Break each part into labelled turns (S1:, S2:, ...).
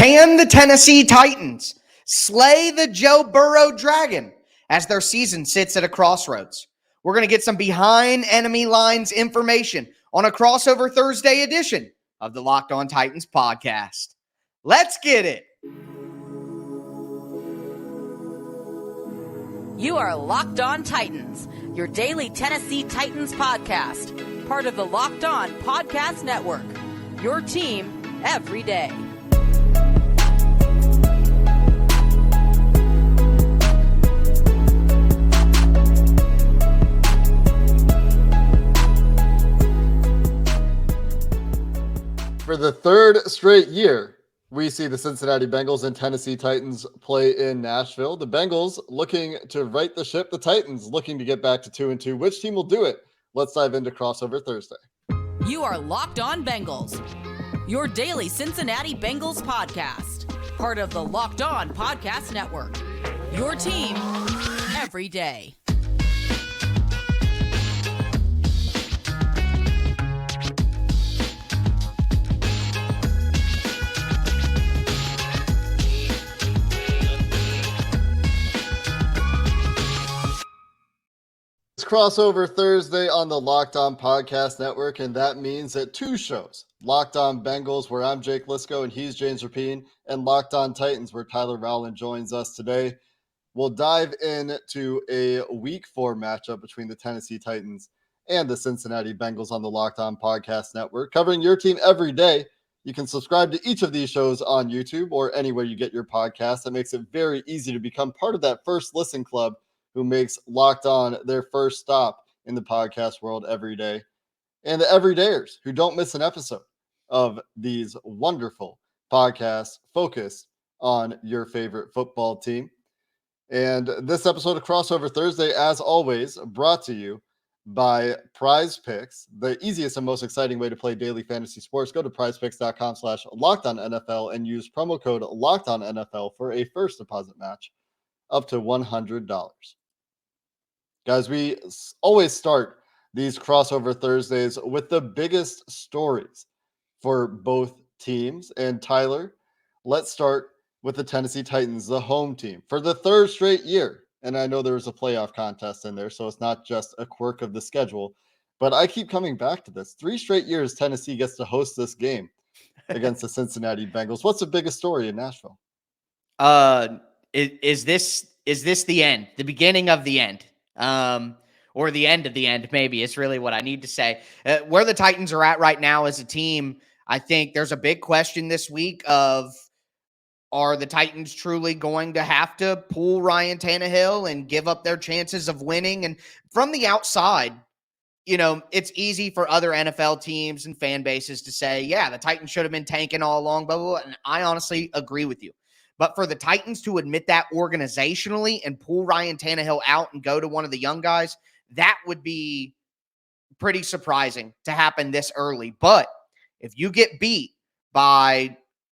S1: Can the Tennessee Titans slay the Joe Burrow Dragon as their season sits at a crossroads? We're going to get some behind enemy lines information on a crossover Thursday edition of the Locked On Titans podcast. Let's get it.
S2: You are Locked On Titans, your daily Tennessee Titans podcast, part of the Locked On Podcast Network, your team every day.
S3: For the third straight year, we see the Cincinnati Bengals and Tennessee Titans play in Nashville. The Bengals looking to right the ship. The Titans looking to get back to 2-2. Which team will do it? Let's dive into Crossover Thursday.
S2: You are Locked On Bengals, your daily Cincinnati Bengals podcast, part of the Locked On Podcast Network, your team every day.
S3: Crossover Thursday on the Locked On Podcast Network, and that means that two shows, Locked On Bengals, where I'm Jake Lisco and he's James Rapine, and Locked On Titans, where Tyler Rowland joins us today. We'll dive into a Week 4 matchup between the Tennessee Titans and the Cincinnati Bengals on the Locked On Podcast Network, covering your team every day. You can subscribe to each of these shows on YouTube or anywhere you get your podcasts. That makes it very easy to become part of that first listen club who makes Locked On their first stop in the podcast world every day, and the everydayers who don't miss an episode of these wonderful podcasts focused on your favorite football team. And this episode of Crossover Thursday, as always, brought to you by Prize Picks, the easiest and most exciting way to play daily fantasy sports. Go to prizepicks.com/LockedOnNFL and use promo code LockedOnNFL for a first deposit match up to $100. Guys, we always start these Crossover Thursdays with the biggest stories for both teams. And Tyler, let's start with the Tennessee Titans, the home team, for the third straight year. And I know there was a playoff contest in there, so it's not just a quirk of the schedule. But I keep coming back to this. 3 straight years Tennessee gets to host this game against the Cincinnati Bengals. What's the biggest story in Nashville?
S1: Is this the end, the beginning of the end? Or the end of the end, maybe it's really what I need to say. Where the Titans are at right now as a team, I think there's a big question this week of, are the Titans truly going to have to pull Ryan Tannehill and give up their chances of winning? And from the outside, you know, it's easy for other NFL teams and fan bases to say, yeah, the Titans should have been tanking all along, blah, blah, blah. And I honestly agree with you. But for the Titans to admit that organizationally and pull Ryan Tannehill out and go to one of the young guys, that would be pretty surprising to happen this early. But if you get beat by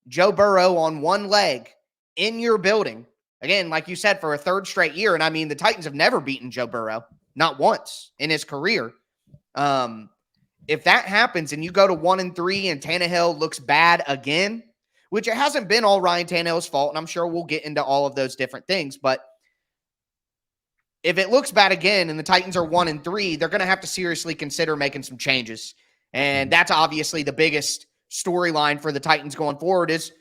S1: Joe Burrow on one leg in your building, again, like you said, for a third straight year, and I mean, the Titans have never beaten Joe Burrow, not once in his career. If that happens and you go to 1-3 and Tannehill looks bad again, which it hasn't been all Ryan Tannehill's fault, and I'm sure we'll get into all of those different things. But if it looks bad again and the Titans are 1-3, they're going to have to seriously consider making some changes. And that's obviously the biggest storyline for the Titans going forward is,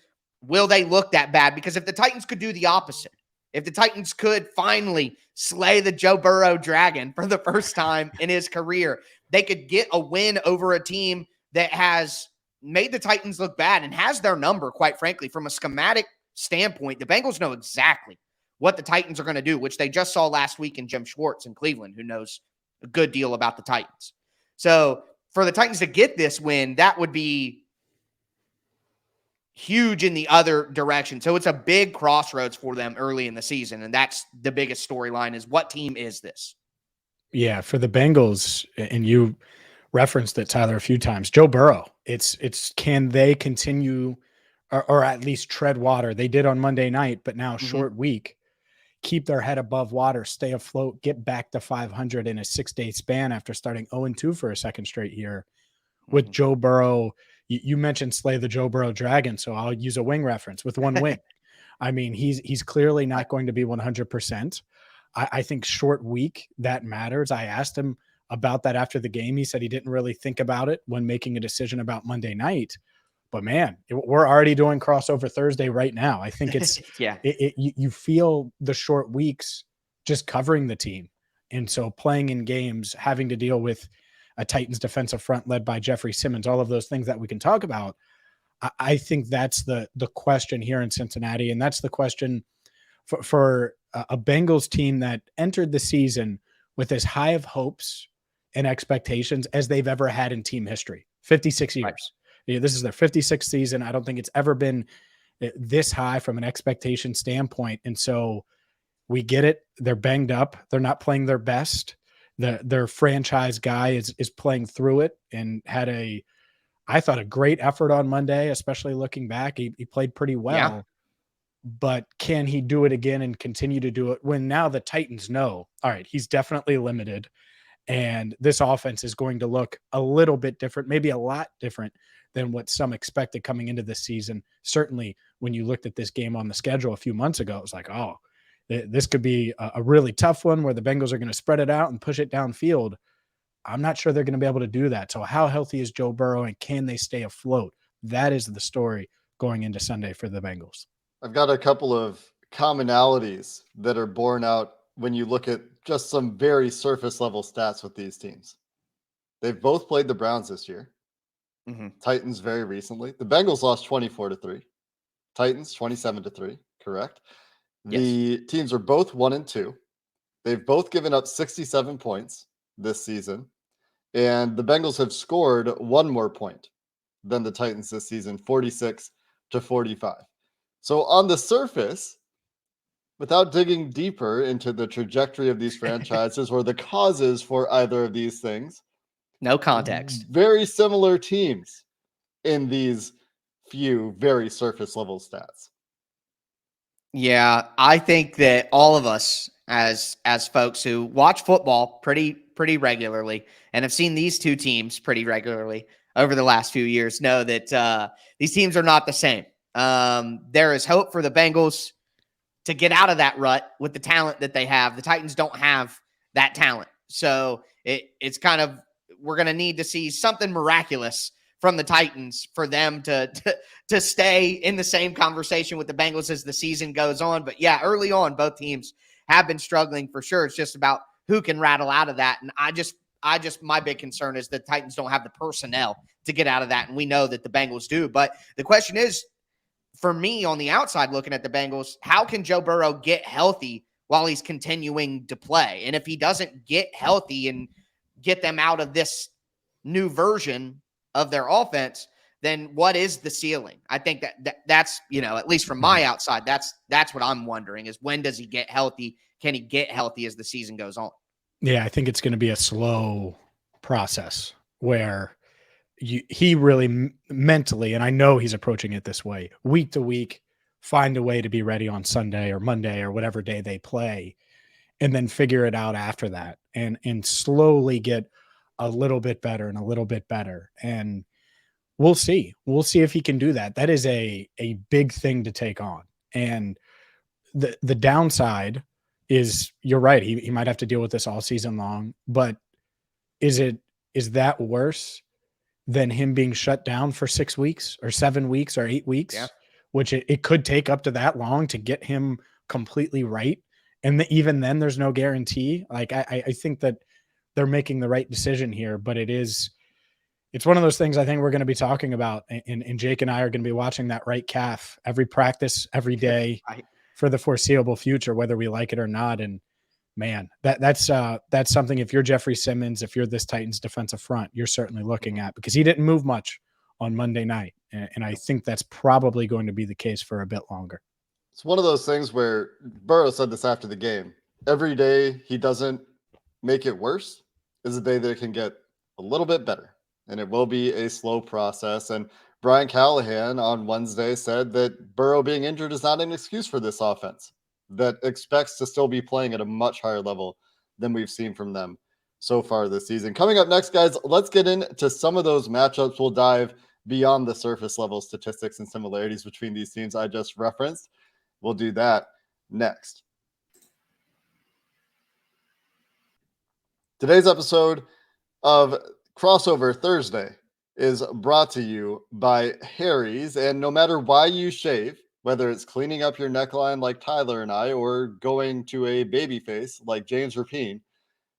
S1: will they look that bad? Because if the Titans could do the opposite, if the Titans could finally slay the Joe Burrow Dragon for the first time in his career, they could get a win over a team that has made the Titans look bad and has their number, quite frankly. From a schematic standpoint, the Bengals know exactly what the Titans are going to do, which they just saw last week in Jim Schwartz in Cleveland, who knows a good deal about the Titans. So for the Titans to get this win, that would be huge in the other direction. So it's a big crossroads for them early in the season, and that's the biggest storyline is, what team is this?
S4: Yeah, for the Bengals, and you referenced it, Tyler, a few times, Joe Burrow. It's can they continue or at least tread water? They did on Monday night, but now short week, keep their head above water, stay afloat, get back to 500 in a 6-day span after starting 0-2 for a second straight year with Joe Burrow You mentioned slay the Joe Burrow dragon, so I'll use a wing reference with one wing. I mean, he's clearly not going to be 100%. I think short week, that matters. I asked him about that after the game. He said he didn't really think about it when making a decision about Monday night. But man, we're already doing crossover Thursday right now. I think it's
S1: Yeah.
S4: You feel the short weeks just covering the team. And so playing in games, having to deal with a Titans defensive front led by Jeffrey Simmons, all of those things that we can talk about. I think that's the question here in Cincinnati. And that's the question for a Bengals team that entered the season with as high of hopes and expectations as they've ever had in team history. 56 years. Right. This is their 56th season. I don't think it's ever been this high from an expectation standpoint. And so we get it. They're banged up. They're not playing their best. Their franchise guy is playing through it and had I thought a great effort on Monday, especially looking back. He played pretty well. Yeah. But can he do it again and continue to do it when now the Titans know, all right, he's definitely limited and this offense is going to look a little bit different, maybe a lot different than what some expected coming into this season. Certainly when you looked at this game on the schedule a few months ago, it was like, oh, this could be a really tough one where the Bengals are going to spread it out and push it downfield. I'm not sure they're going to be able to do that. So how healthy is Joe Burrow and can they stay afloat? That is the story going into Sunday for the Bengals.
S3: I've got a couple of commonalities that are borne out when you look at just some very surface level stats with these teams. They've both played the Browns this year. Titans very recently. The Bengals lost 24-3. Titans 27-3. Correct. Yes. The teams are both 1-2. They've both given up 67 points this season. And the Bengals have scored one more point than the Titans this season, 46-45. So on the surface, without digging deeper into the trajectory of these franchises or the causes for either of these things,
S1: no context.
S3: Very similar teams in these few very surface level stats.
S1: Yeah, I think that all of us as folks who watch football pretty regularly and have seen these two teams pretty regularly over the last few years know that these teams are not the same. There is hope for the Bengals to get out of that rut with the talent that they have. The Titans don't have that talent. So it's kind of, we're going to need to see something miraculous from the Titans for them to stay in the same conversation with the Bengals as the season goes on. But yeah, early on, both teams have been struggling for sure. It's just about who can rattle out of that. And I just, my big concern is the Titans don't have the personnel to get out of that. And we know that the Bengals do. But the question is, for me on the outside looking at the Bengals, how can Joe Burrow get healthy while he's continuing to play? And if he doesn't get healthy and get them out of this new version of their offense, then what is the ceiling? I think that's, at least from my outside, that's what I'm wondering is when does he get healthy? Can he get healthy as the season goes on?
S4: Yeah, I think it's going to be a slow process where he really mentally, and I know he's approaching it this way, week to week, find a way to be ready on Sunday or Monday or whatever day they play, and then figure it out after that and slowly get a little bit better and a little bit better. And we'll see. We'll see if he can do that. That is a big thing to take on. And the downside is, you're right, he might have to deal with this all season long, but is that worse than him being shut down for 6 weeks or 7 weeks or 8 weeks, which it could take up to that long to get him completely right. And even then there's no guarantee. Like I think that they're making the right decision here, but it's one of those things I think we're going to be talking about. And Jake and I are going to be watching that right calf every practice, every day for the foreseeable future, whether we like it or not. And man, that's something, if you're Jeffrey Simmons, if you're this Titans defensive front, you're certainly looking at, because he didn't move much on Monday night. And I think that's probably going to be the case for a bit longer.
S3: It's one of those things where Burrow said this after the game. Every day he doesn't make it worse is a day that it can get a little bit better. And it will be a slow process. And Brian Callahan on Wednesday said that Burrow being injured is not an excuse for this offense that expects to still be playing at a much higher level than we've seen from them so far this season. Coming up next, guys, let's get into some of those matchups. We'll dive beyond the surface level statistics and similarities between these teams I just referenced. We'll do that next. Today's episode of Crossover Thursday is brought to you by Harry's. And no matter why you shave, whether it's cleaning up your neckline like Tyler and I, or going to a baby face like James Rapine,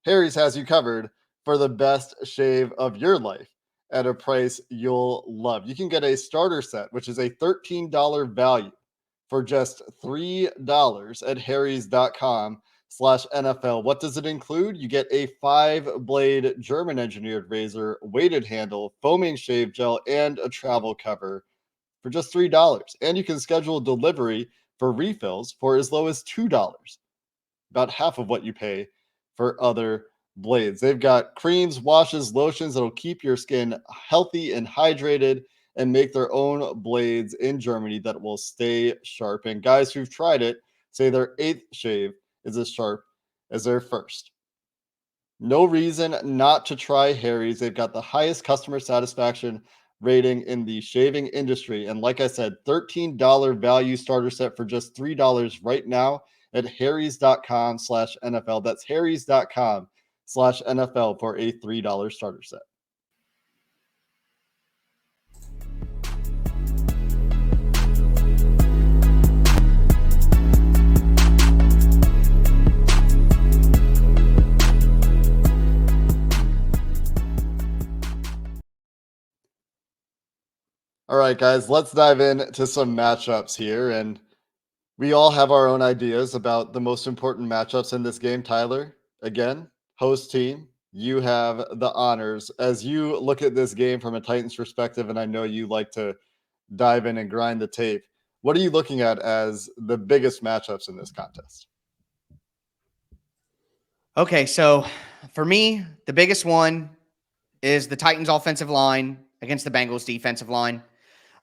S3: Harry's has you covered for the best shave of your life at a price you'll love. You can get a starter set, which is a $13 value, for just $3 at harrys.com/NFL. What does it include? You get a 5-blade German engineered razor, weighted handle, foaming shave gel, and a travel cover for just $3. And you can schedule delivery for refills for as low as $2, about half of what you pay for other blades. They've got creams, washes, lotions that'll keep your skin healthy and hydrated, and make their own blades in Germany that will stay sharp. And guys who've tried it say their 8th shave is as sharp as their first. No reason not to try Harry's. They've got the highest customer satisfaction rating in the shaving industry. And like I said, $13 value starter set for just $3 right now at harrys.com/NFL. That's harrys.com/NFL for a $3 starter set. All right, guys, let's dive into some matchups here. And we all have our own ideas about the most important matchups in this game. Tyler, again, host team, you have the honors. As you look at this game from a Titans perspective, and I know you like to dive in and grind the tape, what are you looking at as the biggest matchups in this contest?
S1: Okay, so for me, the biggest one is the Titans offensive line against the Bengals defensive line.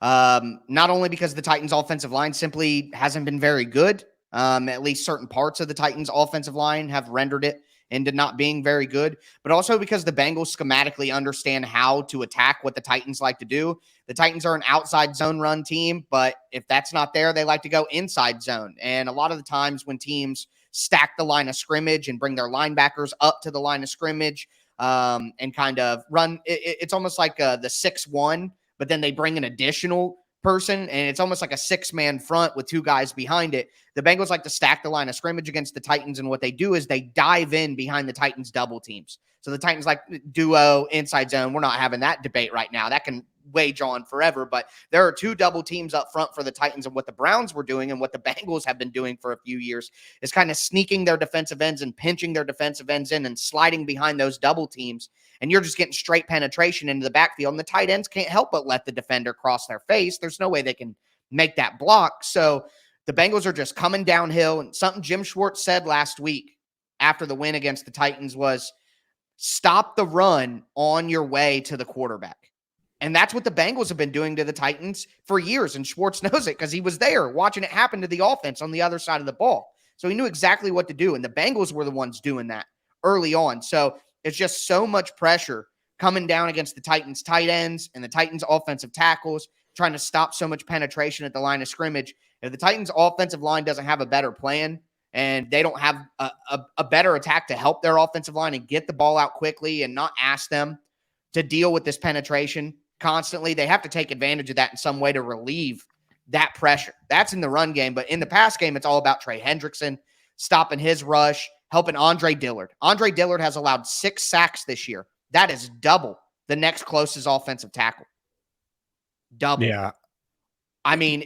S1: Not only because the Titans offensive line simply hasn't been very good. At least certain parts of the Titans offensive line have rendered it into not being very good, but also because the Bengals schematically understand how to attack what the Titans like to do. The Titans are an outside zone run team, but if that's not there, they like to go inside zone. And a lot of the times when teams stack the line of scrimmage and bring their linebackers up to the line of scrimmage, and kind of run, it's almost like the 6-1, but then they bring an additional person, and it's almost like a 6-man front with 2 guys behind it. The Bengals like to stack the line of scrimmage against the Titans, and what they do is they dive in behind the Titans double teams. So the Titans like duo, inside zone. We're not having that debate right now. That can wage on forever, but there are 2 double teams up front for the Titans, and what the Browns were doing and what the Bengals have been doing for a few years is kind of sneaking their defensive ends and pinching their defensive ends in and sliding behind those double teams, and you're just getting straight penetration into the backfield, and the tight ends can't help but let the defender cross their face. There's no way they can make that block. So the Bengals are just coming downhill, and something Jim Schwartz said last week after the win against the Titans was, stop the run on your way to the quarterback. And that's what the Bengals have been doing to the Titans for years. And Schwartz knows it because he was there watching it happen to the offense on the other side of the ball. So he knew exactly what to do. And the Bengals were the ones doing that early on. So it's just so much pressure coming down against the Titans tight ends and the Titans offensive tackles, trying to stop so much penetration at the line of scrimmage. If the Titans offensive line doesn't have a better plan and they don't have a better attack to help their offensive line and get the ball out quickly and not ask them to deal with this penetration constantly, they have to take advantage of that in some way to relieve that pressure. That's in the run game. But in the pass game, it's all about Trey Hendrickson stopping his rush, helping Andre Dillard. Andre Dillard has allowed 6 sacks this year. That is double the next closest offensive tackle. Double.
S4: Yeah.
S1: I mean,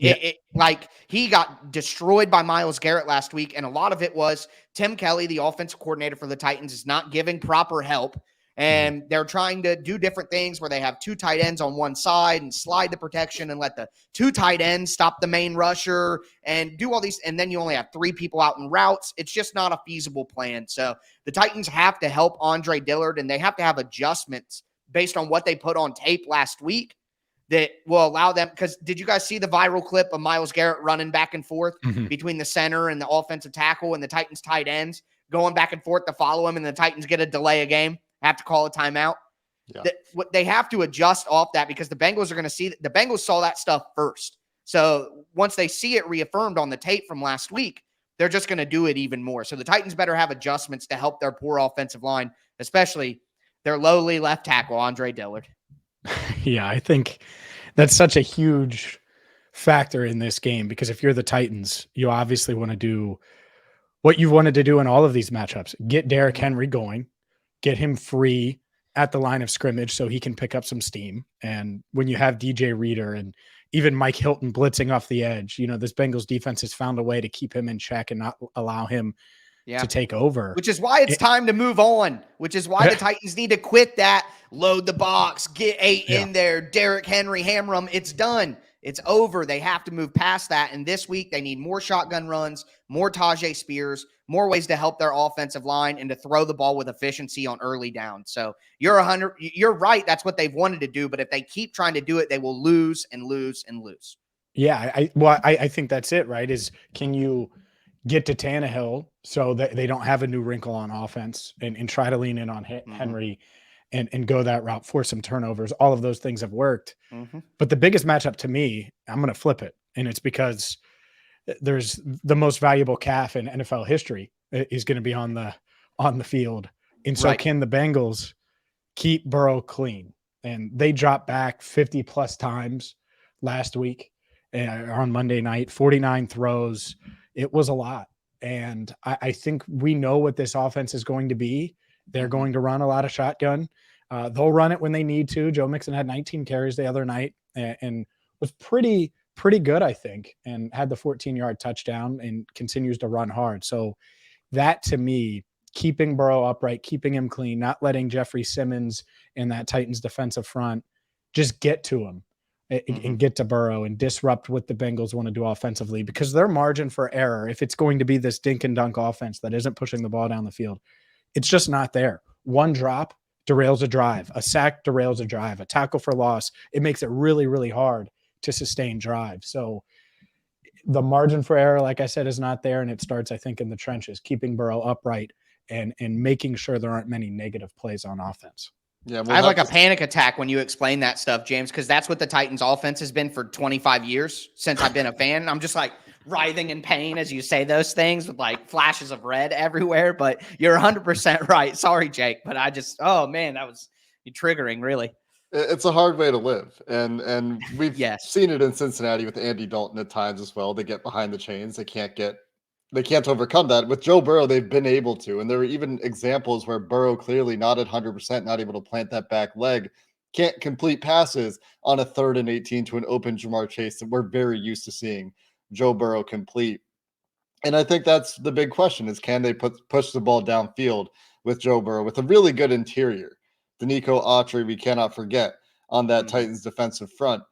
S1: like he got destroyed by Myles Garrett last week, and a lot of it was Tim Kelly, the offensive coordinator for the Titans, is not giving proper help. And they're trying to do different things where they have 2 tight ends on one side and slide the protection and let the 2 tight ends stop the main rusher and do all these. And then you only have 3 people out in routes. It's just not a feasible plan. So the Titans have to help Andre Dillard, and they have to have adjustments based on what they put on tape last week that will allow them. Because did you guys see the viral clip of Myles Garrett running back and forth between the center and the offensive tackle and the Titans tight ends going back and forth to follow him, and the Titans get a delay of game? Have to call a timeout.
S3: Yeah.
S1: What they have to adjust off that, because the Bengals are going to see that the Bengals saw that stuff first. So once they see it reaffirmed on the tape from last week, they're just going to do it even more. So the Titans better have adjustments to help their poor offensive line, especially their lowly left tackle, Andre Dillard.
S4: Yeah, I think that's such a huge factor in this game, because if you're the Titans, you obviously want to do what you've wanted to do in all of these matchups. Get Derrick Henry going, get him free at the line of scrimmage so he can pick up some steam. And when you have DJ Reader and even Mike Hilton blitzing off the edge, this Bengals defense has found a way to keep him in check and not allow him to take over.
S1: Which is why it's time to move on, which is why the Titans need to quit that, load the box, get 8 in there, Derrick Henry, hammer him. It's done. It's over. They have to move past that. And this week they need more shotgun runs, more Tajay Spears, more ways to help their offensive line and to throw the ball with efficiency on early down. So you're right. That's what they've wanted to do. But if they keep trying to do it, they will lose and lose and lose.
S4: Yeah. I think that's it, right? Is can you get to Tannehill so that they don't have a new wrinkle on offense and try to lean in on Henry and go that route, force some turnovers. All of those things have worked. But the biggest matchup to me, I'm going to flip it. And it's because there's the most valuable calf in NFL history is going to be on the field. And so can the Bengals keep Burrow clean? And they dropped back 50 plus times last week on Monday night, 49 throws. It was a lot. And I think we know what this offense is going to be. They're going to run a lot of shotgun. They'll run it when they need to. Joe Mixon had 19 carries the other night and was pretty good, I think, and had the 14-yard touchdown and continues to run hard. So that, to me, keeping Burrow upright, keeping him clean, not letting Jeffrey Simmons and that Titans defensive front just get to him and get to Burrow and disrupt what the Bengals want to do offensively, because their margin for error, if it's going to be this dink and dunk offense that isn't pushing the ball down the field, it's just not there. One drop derails a drive. A sack derails a drive. A tackle for loss. It makes it really, really hard to sustain drive. So the margin for error, like I said, is not there. And it starts, I think, in the trenches, keeping Burrow upright and making sure there aren't many negative plays on offense.
S1: Yeah, I have like a panic attack when you explain that stuff, James, because that's what the Titans offense has been for 25 years since I've been a fan. I'm just like writhing in pain as you say those things with like flashes of red everywhere. But you're 100% right. Sorry, Jake, but oh man, that was triggering, really.
S3: It's a hard way to live. And we've seen it in Cincinnati with Andy Dalton at times as well. They get behind the chains. They can't overcome that. With Joe Burrow, they've been able to. And there were even examples where Burrow clearly not at 100%, not able to plant that back leg, can't complete passes on a 3rd and 18 to an open Jamar Chase that we're very used to seeing Joe Burrow complete. And I think that's the big question is, can they push the ball downfield with Joe Burrow with a really good interior? Danico Autry, we cannot forget, on that Titans defensive front.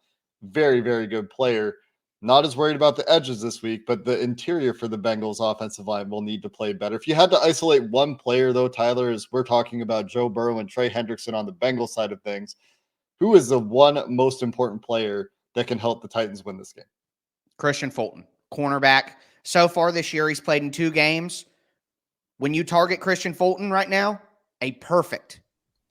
S3: Very, very good player. Not as worried about the edges this week, but the interior for the Bengals offensive line will need to play better. If you had to isolate one player, though, Tyler, as we're talking about Joe Burrow and Trey Hendrickson on the Bengals side of things, who is the one most important player that can help the Titans win this game?
S1: Christian Fulton, cornerback. So far this year, he's played in 2 games. When you target Christian Fulton right now, a perfect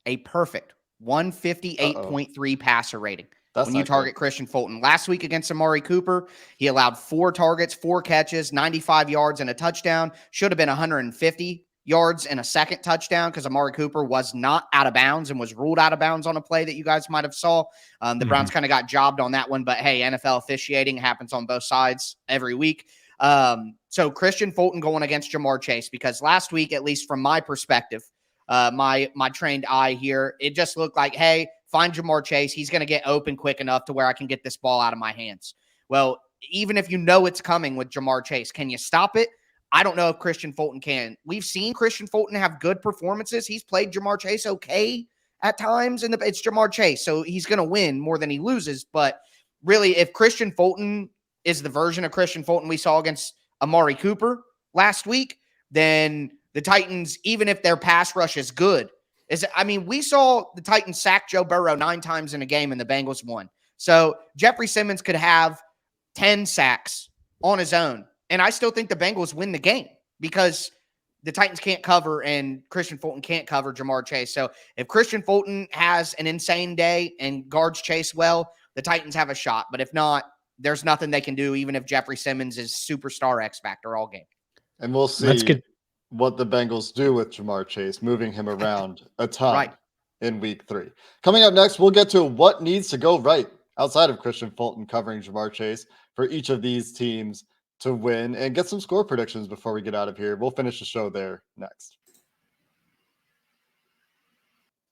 S1: 158.3 passer rating. When you target Christian Fulton. Last week against Amari Cooper, he allowed 4 targets, 4 catches, 95 yards, and a touchdown. Should have been 150 yards and a second touchdown because Amari Cooper was not out of bounds and was ruled out of bounds on a play that you guys might have saw. The Browns kind of got jobbed on that one, but hey, NFL officiating happens on both sides every week. So Christian Fulton going against Jamar Chase, because last week, at least from my perspective, my trained eye here, it just looked like, hey, find Jamar Chase. He's going to get open quick enough to where I can get this ball out of my hands. Well, even if you know it's coming with Jamar Chase, can you stop it? I don't know if Christian Fulton can. We've seen Christian Fulton have good performances. He's played Jamar Chase okay at times, and it's Jamar Chase, so he's going to win more than he loses. But really, if Christian Fulton is the version of Christian Fulton we saw against Amari Cooper last week, then the Titans, even if their pass rush is good, we saw the Titans sack Joe Burrow 9 times in a game and the Bengals won. So Jeffrey Simmons could have 10 sacks on his own, and I still think the Bengals win the game because the Titans can't cover and Christian Fulton can't cover Jamar Chase. So if Christian Fulton has an insane day and guards Chase well, the Titans have a shot. But if not, there's nothing they can do, even if Jeffrey Simmons is superstar X factor all game.
S3: And we'll see what the Bengals do with Jamar Chase, moving him around a ton in week 3. Coming up next, we'll get to what needs to go right outside of Christian Fulton covering Jamar Chase for each of these teams to win, and get some score predictions before we get out of here. We'll finish the show there next.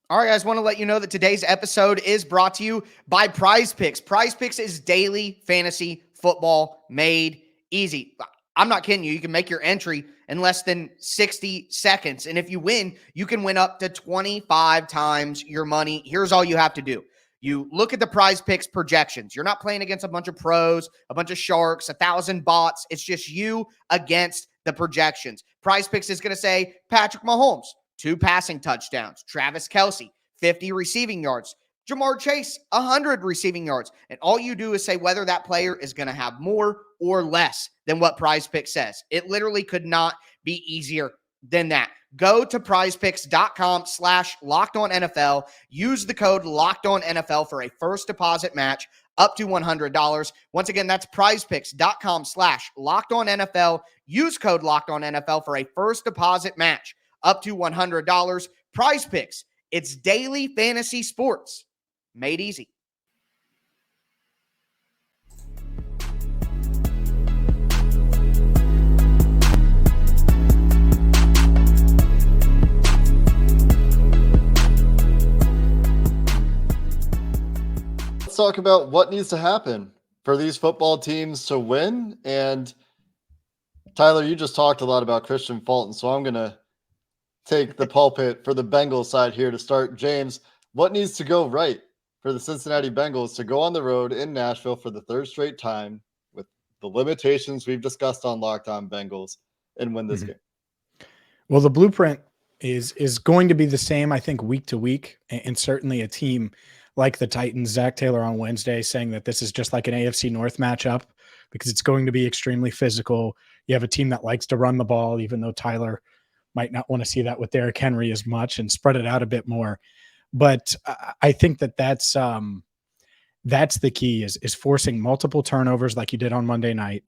S1: All right, guys, want to let you know that today's episode is brought to you by Prize Picks. Prize Picks is daily fantasy football made easy. I'm not kidding you. You can make your entry in less than 60 seconds. And if you win, you can win up to 25 times your money. Here's all you have to do. You look at the Prize Picks projections. You're not playing against a bunch of pros, a bunch of sharks, 1,000 bots. It's just you against the projections. Prize Picks is going to say Patrick Mahomes, 2 passing touchdowns. Travis Kelce, 50 receiving yards. Jamar Chase, 100 receiving yards. And all you do is say whether that player is going to have more or less than what Prize Picks says. It literally could not be easier than that. Go to prizepicks.com/LockedOnNFL. Use the code LockedOnNFL for a first deposit match up to $100. Once again, that's prizepicks.com/LockedOnNFL. Use code LockedOnNFL for a first deposit match up to $100. Prize Picks. It's daily fantasy sports made easy.
S3: Let's talk about what needs to happen for these football teams to win. And Tyler, you just talked a lot about Christian Fulton, so I'm going to take the pulpit for the Bengals side here to start. James, what needs to go right for the Cincinnati Bengals to go on the road in Nashville for the 3rd straight time with the limitations we've discussed on Locked On Bengals and win this game?
S4: Well, the blueprint is going to be the same, I think, week to week, and certainly a team like the Titans. Zach Taylor on Wednesday saying that this is just like an AFC North matchup because it's going to be extremely physical. You have a team that likes to run the ball, even though Tyler might not want to see that with Derrick Henry as much, and spread it out a bit more. But I think that's the key is forcing multiple turnovers like you did on Monday night,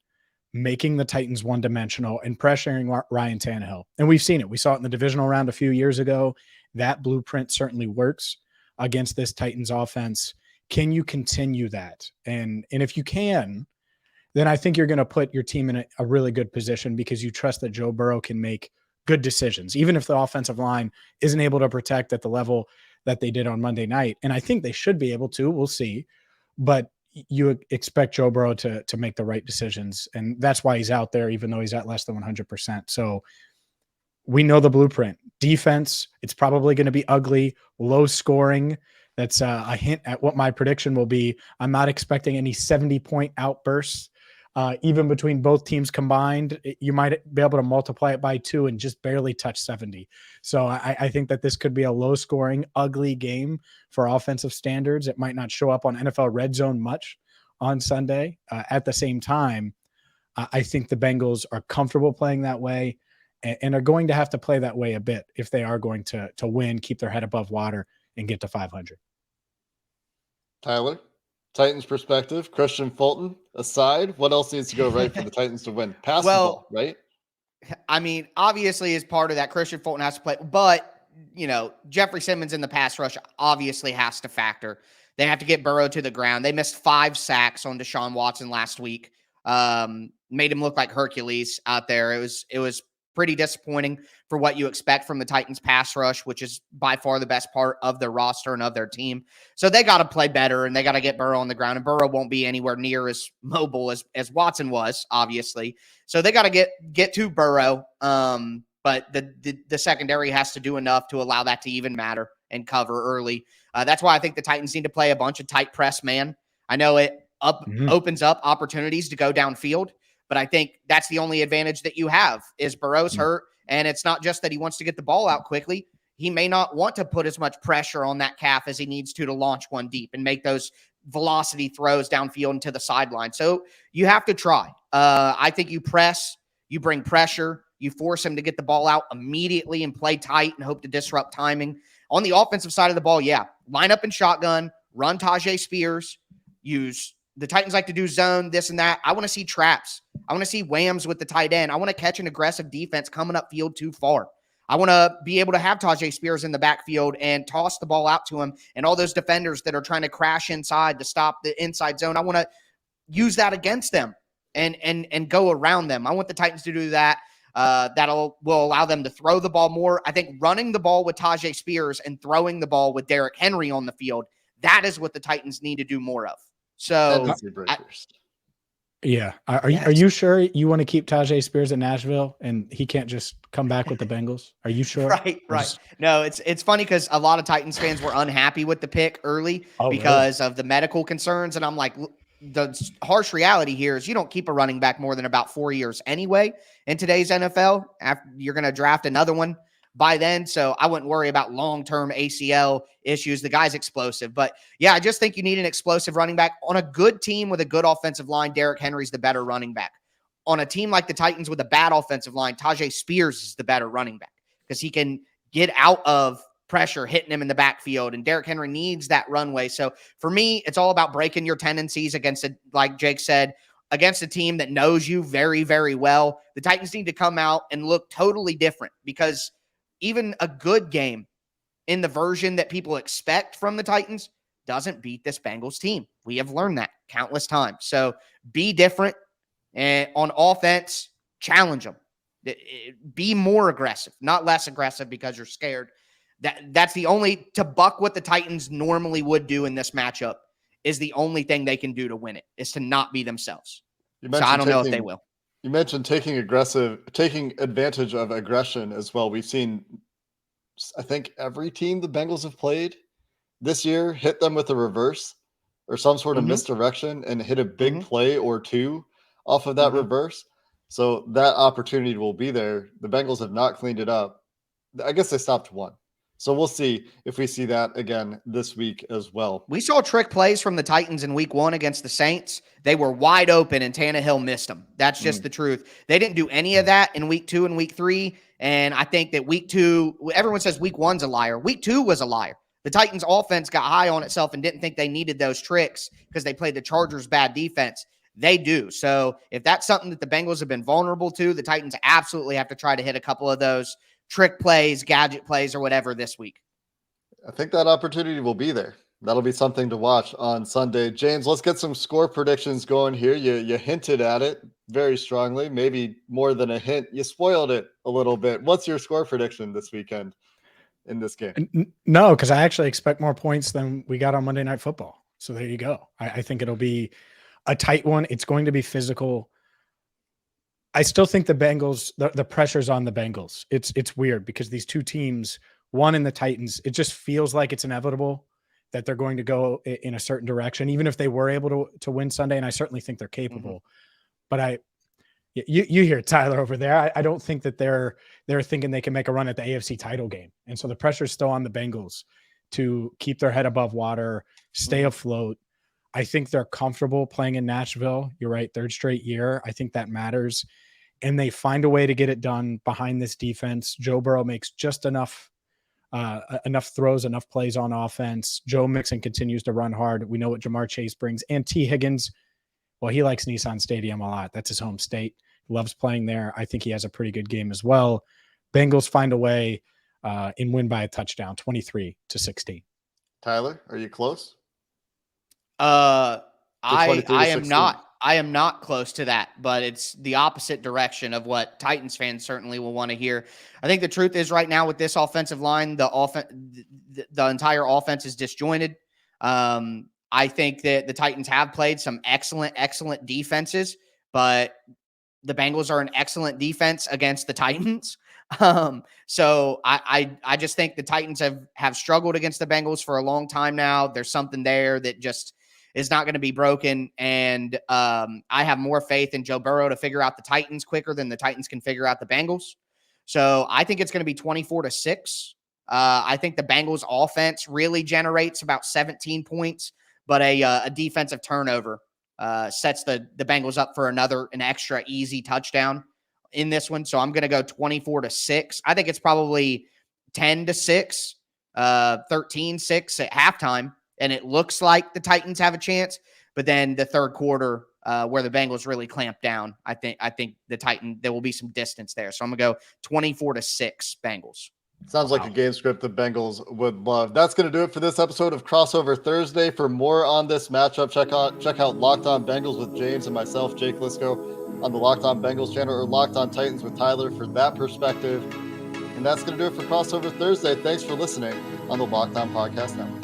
S4: making the Titans one-dimensional, and pressuring Ryan Tannehill. And we've seen it. We saw it in the divisional round a few years ago. That blueprint certainly works against this Titans offense. Can you continue that? And if you can, then I think you're going to put your team in a really good position because you trust that Joe Burrow can make good decisions, even if the offensive line isn't able to protect at the level that they did on Monday night. And I think they should be able to. We'll see. But you expect Joe Burrow to make the right decisions. And that's why he's out there, even though he's at less than 100%. So we know the blueprint. Defense, it's probably going to be ugly, low scoring. That's a hint at what my prediction will be. I'm not expecting any 70-point outbursts. Even between both teams combined, you might be able to multiply it by 2 and just barely touch 70. So I think that this could be a low-scoring, ugly game for offensive standards. It might not show up on NFL Red Zone much on Sunday. At the same time, I think the Bengals are comfortable playing that way and are going to have to play that way a bit if they are going to win, keep their head above water, and get to 500.
S3: Tyler? Titans perspective, Christian Fulton aside, what else needs to go right for the Titans to win? Pass the ball, right?
S1: I mean, obviously, as part of that, Christian Fulton has to play, but, Jeffrey Simmons in the pass rush obviously has to factor. They have to get Burrow to the ground. They missed 5 sacks on Deshaun Watson last week. Made him look like Hercules out there. It was pretty disappointing for what you expect from the Titans pass rush, which is by far the best part of their roster and of their team. So they got to play better and they got to get Burrow on the ground, and Burrow won't be anywhere near as mobile as Watson was, obviously. So they got to get to Burrow. But the secondary has to do enough to allow that to even matter and cover early. That's why I think the Titans need to play a bunch of tight press man. I know it opens up opportunities to go downfield, but I think that's the only advantage that you have is Burrow's hurt. And it's not just that he wants to get the ball out quickly. He may not want to put as much pressure on that calf as he needs to launch one deep and make those velocity throws downfield and to the sideline. So you have to try. I think you press, you bring pressure, You force him to get the ball out immediately and play tight and hope to disrupt timing. On the offensive side of the ball, yeah, line up in shotgun, run Tajay Spears, use the Titans like to do zone, this and that. I want to see traps. I want to see whams with the tight end. I want to catch an aggressive defense coming up field too far. I want to be able to have Tajay Spears in the backfield and toss the ball out to him, and all those defenders that are trying to crash inside to stop the inside zone. I want to use that against them and go around them. I want the Titans to do that. Will allow them to throw the ball more. I think running the ball with Tajay Spears and throwing the ball with Derrick Henry on the field, that is what the Titans need to do more of. So,
S4: yeah. Are you sure you want to keep Tajay Spears in Nashville and he can't just come back with the Bengals? Are you sure?
S1: Right. No, it's funny because a lot of Titans fans were unhappy with the pick early because of the medical concerns. And I'm like, the harsh reality here is you don't keep a running back more than about 4 years anyway in today's NFL. After you're going to draft another one by then. So I wouldn't worry about long-term ACL issues. The guy's explosive. But yeah, I just think you need an explosive running back. On a good team with a good offensive line, Derrick Henry's the better running back. On a team like the Titans with a bad offensive line, Tajay Spears is the better running back because he can get out of pressure hitting him in the backfield, and Derrick Henry needs that runway. So for me, it's all about breaking your tendencies against like Jake said, against a team that knows you very, very well. The Titans need to come out and look totally different because even a good game in the version that people expect from the Titans doesn't beat this Bengals team. We have learned that countless times. So be different, and on offense, challenge them. Be more aggressive, not less aggressive because you're scared. That's the only, to buck what the Titans normally would do in this matchup is the only thing they can do to win it, is to not be themselves. So I don't know if they will.
S3: You mentioned taking advantage of aggression as well. We've seen, I think, every team the Bengals have played this year hit them with a reverse or some sort of misdirection and hit a big play or two off of that reverse. So that opportunity will be there. The Bengals have not cleaned it up. I guess they stopped one. So we'll see if we see that again this week as well.
S1: We saw trick plays from the Titans in week 1 against the Saints. They were wide open and Tannehill missed them. That's just the truth. They didn't do any of that in week 2 and week 3. And I think that week 2, everyone says week 1's a liar. Week 2 was a liar. The Titans offense got high on itself and didn't think they needed those tricks because they played the Chargers' bad defense. They do. So if that's something that the Bengals have been vulnerable to, the Titans absolutely have to try to hit a couple of those trick plays, gadget plays, or whatever this week.
S3: I think that opportunity will be there. That'll be something to watch on Sunday. James, let's get some score predictions going here. You hinted at it very strongly, maybe more than a hint. You spoiled it a little bit. What's your score prediction this weekend in this game?
S4: No, because I actually expect more points than we got on Monday Night Football. So there you go. I think it'll be a tight one. It's going to be physical. I still think the Bengals, the pressure's on the Bengals. It's weird because these two teams, one in the Titans, it just feels like it's inevitable that they're going to go in a certain direction, even if they were able to win Sunday. And I certainly think they're capable. But you hear Tyler over there. I don't think that they're thinking they can make a run at the AFC title game. And so the pressure's still on the Bengals to keep their head above water, stay afloat. I think they're comfortable playing in Nashville. You're right. 3rd straight year. I think that matters. And they find a way to get it done behind this defense. Joe Burrow makes just enough throws, enough plays on offense. Joe Mixon continues to run hard. We know what Jamar Chase brings. And T. Higgins, well, he likes Nissan Stadium a lot. That's his home state. He loves playing there. I think he has a pretty good game as well. Bengals find a way and win by a touchdown, 23-16.
S3: Tyler, are you close?
S1: I am not close to that, but it's the opposite direction of what Titans fans certainly will want to hear. I think the truth is right now with this offensive line, the entire offense is disjointed. I think that the Titans have played some excellent defenses, but the Bengals are an excellent defense against the Titans. So I just think the Titans have struggled against the Bengals for a long time now. There's something there that just is not going to be broken. And I have more faith in Joe Burrow to figure out the Titans quicker than the Titans can figure out the Bengals. So I think it's going to be 24-6. I think the Bengals offense really generates about 17 points, but a defensive turnover sets the Bengals up for an extra easy touchdown in this one. So I'm going to go 24-6. I think it's probably 10-6, 13-6 at halftime. And it looks like the Titans have a chance. But then the third quarter, where the Bengals really clamp down, I think there will be some distance there. So I'm going to go 24-6 Bengals.
S3: Sounds like a game script the Bengals would love. That's going to do it for this episode of Crossover Thursday. For more on this matchup, check out Locked On Bengals with James and myself, Jake Lisco, on the Locked On Bengals channel, or Locked On Titans with Tyler for that perspective. And that's going to do it for Crossover Thursday. Thanks for listening on the Locked On Podcast Network.